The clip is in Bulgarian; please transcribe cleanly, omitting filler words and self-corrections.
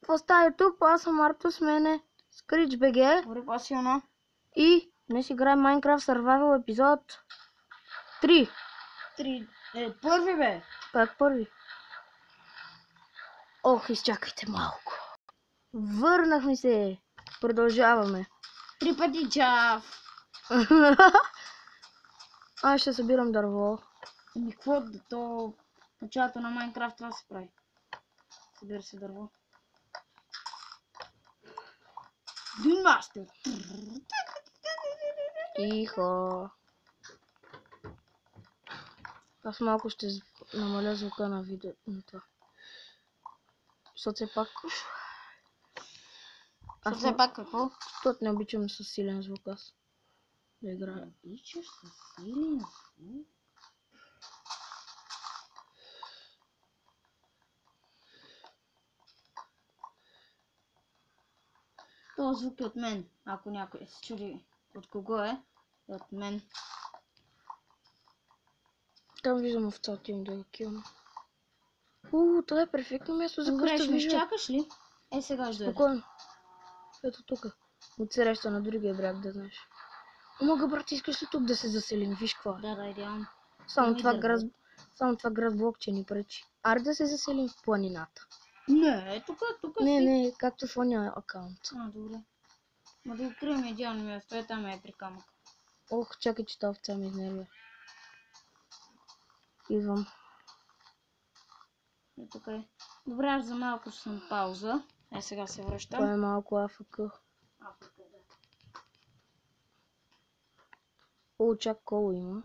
какво става тук? Аз съм Арто, с мене Скрич БГ. Добре, по-силно. И днес играем Minecraft Survival епизод 3. Първи бе. Как първи? Ох, изчакайте малко. Върнахме се. Продължаваме. 3 пъти чав. Аз ще събирам дърво. Ами какво да то... Началото на Майнкрафт това се прави. Събира се дърво. Динмастер. Тихо. Аз малко ще намаля звука на видеото. Защото все пак... Аз все пак какво? Защото не обичам със силен звук аз да играя. Обичаш със силен звук? Този звук е от мен. Ако някой се чуди от кого е от мен. Там виждам овцата им да я килна. Това е перфектно място за Добре, къща ще ме вижда. чакаш ли? Сега ще дойда. Спокойно. Ето тук. От среща на другия бряг, да знаеш. Мога, брат, искаш ли тук да се заселим? Виж какво. Да, идеално. Само това град блокче ни пречи. Аре да се заселим в планината. Не, тук си. Не, както в ония акаунт. Добре. Ма да открием идеално място, там е при камък. Ох, чакай, че тази овца ме изнервя. Идвам. Тук е. Добре, аз за малко ще съм пауза. Сега се връщам. Това е малко АФК. Чак коло има.